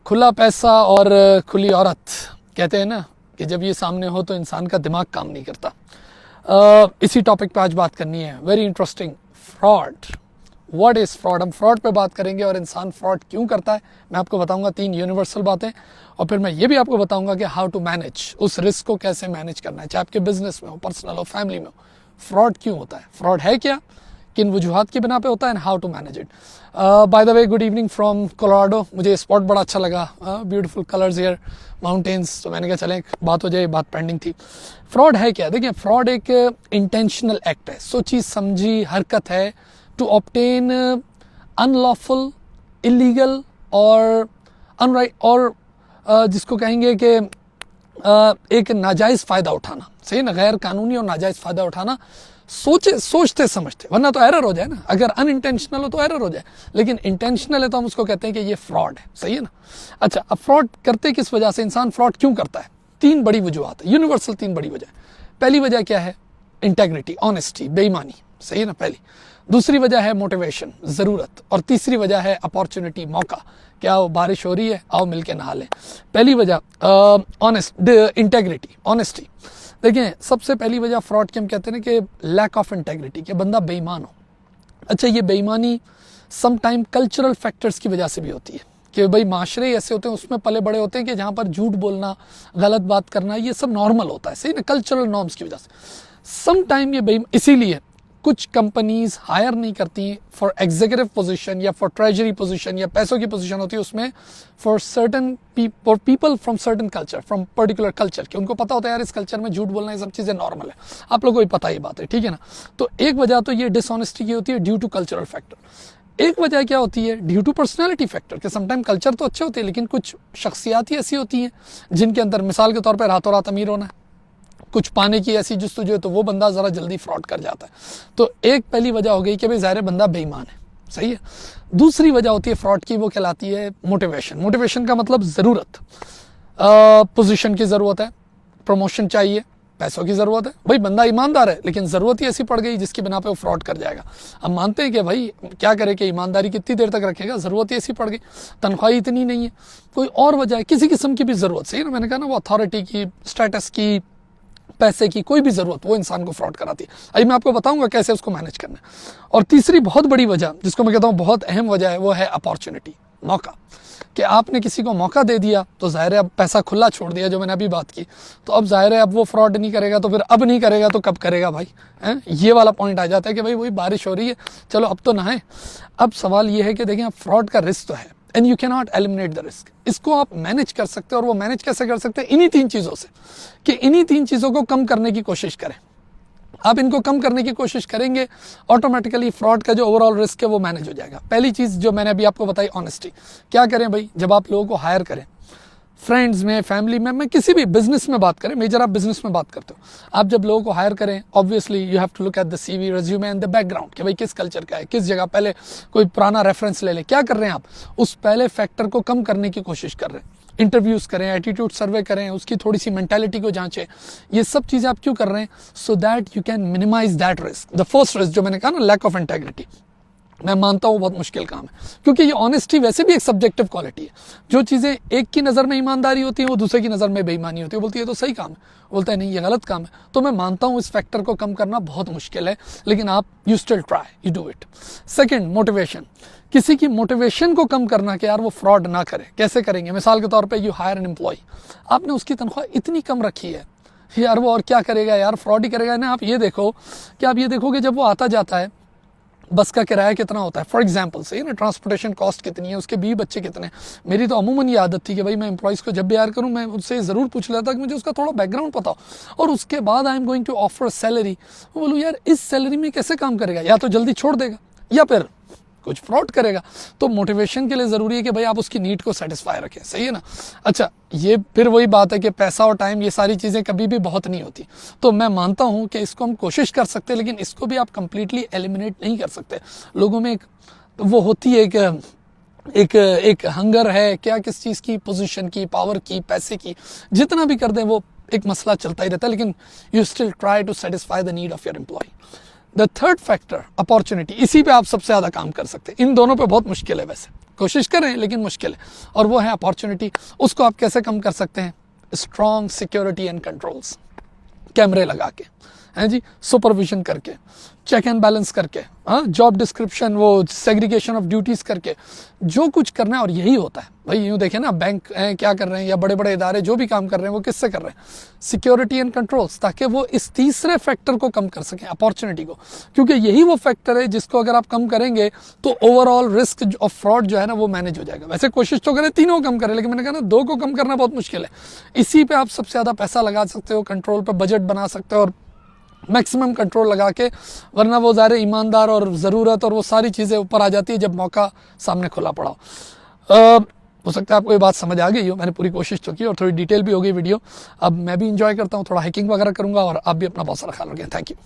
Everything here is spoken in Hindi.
खुला पैसा और खुली औरत, कहते हैं ना कि जब ये सामने हो तो इंसान का दिमाग काम नहीं करता। इसी टॉपिक पे आज बात करनी है, very interesting, fraud. What is fraud? हम फ्रॉड पे बात करेंगे और इंसान फ्रॉड क्यों करता है मैं आपको बताऊंगा, 3 यूनिवर्सल बातें। और फिर मैं ये भी आपको बताऊंगा कि हाउ टू मैनेज, उस रिस्क को कैसे मैनेज करना है, चाहे आपके बिजनेस में हो, पर्सनल हो, फैमिली में हो। फ्रॉड क्यों होता है, फ्रॉड है क्या, किन वजूहात की बिना पे होता है, and how to manage it. By the way, good evening from Colorado. मुझे स्पॉट बड़ा अच्छा लगा, ब्यूटीफुल कलर्स हियर, माउंटेन्स। तो मैंने कहा चलें बात हो जाए, बात पेंडिंग थी। फ्रॉड है क्या? देखिए, फ्रॉड एक इंटेंशनल एक्ट है, सोची समझी हरकत है टू ऑब्टेन अनलॉफुल, इलीगल और अनराइट, और जिसको कहेंगे कि एक नाजायज़ फ़ायदा उठाना, सही ना, गैर कानूनी और नाजायज़ फ़ायदा उठाना सोचते समझते, वरना तो एरर हो जाए ना। अगर अनइंटेंशनल हो तो एरर हो जाए, लेकिन इंटेंशनल है तो हम उसको कहते हैं कि ये फ्रॉड है, सही है ना। अच्छा, अब फ्रॉड करते किस वजह से, इंसान फ्रॉड क्यों करता है? 3 बड़ी वजूहत है, यूनिवर्सल 3 बड़ी वजह। पहली वजह क्या है? इंटेग्रिटी, ऑनेस्टी, बेईमानी, सही है ना, पहली। दूसरी वजह है मोटिवेशन, ज़रूरत। और तीसरी वजह है अपॉर्चुनिटी, मौका। क्या वो बारिश हो रही है, आओ मिलके नहा लें। पहली वजह इंटेग्रिटी, ऑनेस्टी। देखिए, सबसे पहली वजह फ्रॉड की हम कहते हैं ना कि लैक ऑफ इंटेग्रिटी, कि बंदा बेईमान हो। अच्छा, ये बेईमानी सम टाइम कल्चरल फैक्टर्स की वजह से भी होती है, कि भाई माशरे ऐसे होते हैं, उसमें पले बड़े होते हैं कि जहाँ पर झूठ बोलना, गलत बात करना, ये सब नॉर्मल होता है, सही ना, कल्चरल नॉर्म्स की वजह से। सम टाइम ये इसीलिए कुछ कंपनीज हायर नहीं करती फॉर एग्जीक्यूटिव पोजीशन या फॉर ट्रेजरी पोजीशन या पैसों की पोजीशन होती है उसमें, for certain people from certain culture, from particular culture, कि उनको पता होता है यार इस कल्चर में झूठ बोलना, ये सब चीज़ें नॉर्मल है, आप लोगों को भी पता ही बात है, ठीक है ना। तो एक वजह तो ये डिसऑनेस्टी की होती है ड्यू टू कल्चरल फैक्टर। एक वजह क्या होती है? ड्यू टू पर्सनैलिटी फैक्टर, कि समटाइम कल्चर तो अच्छे होते हैं लेकिन कुछ शख्सियात ही ऐसी होती हैं जिनके अंदर, मिसाल के तौर पर रातों रात अमीर होना है, कुछ पाने की ऐसी जस्तुजू है, तो वो बंदा ज़रा जल्दी फ्रॉड कर जाता है। तो एक पहली वजह हो गई कि भाई ज़ाहिर बंदा बेईमान है, सही है। दूसरी वजह होती है फ्रॉड की, वो कहलाती है मोटिवेशन। मोटिवेशन का मतलब ज़रूरत, पोजीशन की ज़रूरत है, प्रमोशन चाहिए, पैसों की ज़रूरत है। भाई बंदा ईमानदार है लेकिन ज़रूरत ही ऐसी पड़ गई जिसकी बिना पे वो फ्रॉड कर जाएगा। हम मानते हैं कि भाई क्या करे कि ईमानदारी कितनी देर तक रखेगा, ज़रूरत ही ऐसी पड़ गई, तनख्वाही इतनी नहीं है, कोई और वजह है, किसी किस्म की भी ज़रूरत, सही ना, मैंने कहा ना, वो अथॉरिटी की, स्टेटस की, पैसे की, कोई भी ज़रूरत, वो इंसान को फ्रॉड कराती है। अभी मैं आपको बताऊंगा कैसे उसको मैनेज करना है। और तीसरी बहुत बड़ी वजह, जिसको मैं कहता हूँ बहुत अहम वजह है, वो है अपॉर्चुनिटी, मौका। कि आपने किसी को मौका दे दिया तो ज़ाहिर है अब पैसा खुला छोड़ दिया, जो मैंने अभी बात की, तो अब ज़ाहिर है अब वो फ्रॉड नहीं करेगा, तो फिर अब नहीं करेगा तो कब करेगा भाई, हैं? ये वाला पॉइंट आ जाता है कि भाई वही बारिश हो रही है, चलो अब तो नहाएं। अब सवाल ये है कि देखें, फ्रॉड का रिस्क तो है, and you can not eliminate the risk. इसको आप मैनेज कर सकते हैं, और वो मैनेज कैसे कर सकते हैं? इन्हीं 3 चीज़ों से, कि इन्हीं 3 चीज़ों को कम करने की कोशिश करें। आप इनको कम करने की कोशिश करेंगे, ऑटोमेटिकली फ्रॉड का जो ओवरऑल रिस्क है वो मैनेज हो जाएगा। पहली चीज़ जो मैंने अभी आपको बताई, ऑनेस्टी। क्या करें भाई, जब आप लोगों को हायर करें, फ्रेंड्स में, फैमिली में, मैं किसी भी बिजनेस में बात करें, मेजर आप बिजनेस में बात करते हो, आप जब लोगों को हायर करें, obviously you have to look at the CV, resume and the background, कि भाई किस कल्चर का है, किस जगह, पहले कोई पुराना रेफरेंस ले लें। क्या कर रहे हैं आप? उस पहले फैक्टर को कम करने की कोशिश कर रहे हैं। इंटरव्यूज़ करें, एटीट्यूड सर्वे करें, उसकी थोड़ी सी मेंटालिटी को जांचें। ये सब चीज़ें आप क्यों कर रहे हैं? So that you can minimise that risk. The first risk जो मैंने कहा ना, लैक ऑफ इंटेग्रिटी, मैं मानता हूँ बहुत मुश्किल काम है, क्योंकि ये ऑनेस्टी वैसे भी एक सब्जेक्टिव क्वालिटी है। जो चीज़ें एक की नज़र में ईमानदारी होती है, वो दूसरे की नज़र में बेईमानी होती है। बोलती है तो सही काम है, बोलता है नहीं ये गलत काम है। तो मैं मानता हूँ इस फैक्टर को कम करना बहुत मुश्किल है, लेकिन आप you still try, you do it. Second, motivation. किसी की मोटिवेशन को कम करना कि यार वो फ्रॉड ना करे। कैसे करेंगे? मिसाल के तौर पे यू हायर एन एम्प्लॉय, आपने उसकी तनख्वाह इतनी कम रखी है, यार वो और क्या करेगा, यार फ्रॉड ही करेगा ना। आप ये देखो कि आप ये देखोगे जब वो आता जाता है, बस का किराया कितना होता है, फॉर एग्जांपल, सही ना, ट्रांसपोर्टेशन कॉस्ट कितनी है, उसके 20 बच्चे कितने हैं। मेरी तो अमूमन ये आदत थी कि भाई मैं एम्प्लॉइज़ को जब भी हायर करूँ, मैं उससे ज़रूर पूछ लेता कि मुझे उसका थोड़ा बैकग्राउंड पता हो, और उसके बाद I am going to offer salary. वो बोलूँ यार इस सैलरी में कैसे काम करेगा, या तो जल्दी छोड़ देगा या फिर कुछ फ्रॉड करेगा। तो मोटिवेशन के लिए ज़रूरी है कि भाई आप उसकी नीड को सेटिस्फाई रखें, सही है ना। अच्छा, ये फिर वही बात है कि पैसा और टाइम, ये सारी चीज़ें कभी भी बहुत नहीं होती। तो मैं मानता हूँ कि इसको हम कोशिश कर सकते हैं, लेकिन इसको भी आप कंप्लीटली एलिमिनेट नहीं कर सकते। लोगों में एक वो होती है कि एक हंगर है, क्या किस चीज़ की, पोजीशन की, पावर की, पैसे की, जितना भी कर दें वो एक मसला चलता ही रहता है, लेकिन you still try to satisfy the need of your employ. The third factor, opportunity, इसी पे आप सबसे ज़्यादा काम कर सकते हैं। इन दोनों पे बहुत मुश्किल है वैसे, कोशिश करें लेकिन मुश्किल है, और वो है अपॉर्चुनिटी। उसको आप कैसे कम कर सकते हैं? स्ट्रॉन्ग सिक्योरिटी एंड कंट्रोल्स, कैमरे लगा के, हैं जी, सुपरविजन करके, चेक एंड बैलेंस करके, हाँ, जॉब डिस्क्रिप्शन, वो सेग्रीगेशन ऑफ ड्यूटीज़ करके, जो कुछ करना है। और यही होता है भाई, यूँ देखें ना, बैंक हैं क्या कर रहे हैं, या बड़े बड़े इदारे जो भी काम कर रहे हैं वो किससे कर रहे हैं? सिक्योरिटी एंड कंट्रोल्स, ताकि वो इस तीसरे फैक्टर को कम कर सकें, अपॉर्चुनिटी को, क्योंकि यही वो फैक्टर है जिसको अगर आप कम करेंगे तो ओवरऑल रिस्क ऑफ फ्रॉड जो है ना वो मैनेज हो जाएगा। वैसे कोशिश तो करें तीनों कम करें, लेकिन मैंने कहा ना 2 को कम करना बहुत मुश्किल है। इसी पे आप सबसे ज़्यादा पैसा लगा सकते हो, कंट्रोल पे बजट बना सकते हो और मैक्सिमम कंट्रोल लगा के, वरना वो ज़ाहिर ईमानदार और ज़रूरत और वो सारी चीज़ें ऊपर आ जाती है जब मौका सामने खुला पड़ा हो सकता है आपको ये बात समझ आ गई हो, मैंने पूरी कोशिश तो की और थोड़ी डिटेल भी हो गई वीडियो। अब मैं भी इंजॉय करता हूँ, थोड़ा हाइकिंग वगैरह करूँगा, और आप भी अपना बहुत सारा ख्याल रखें। Thank you.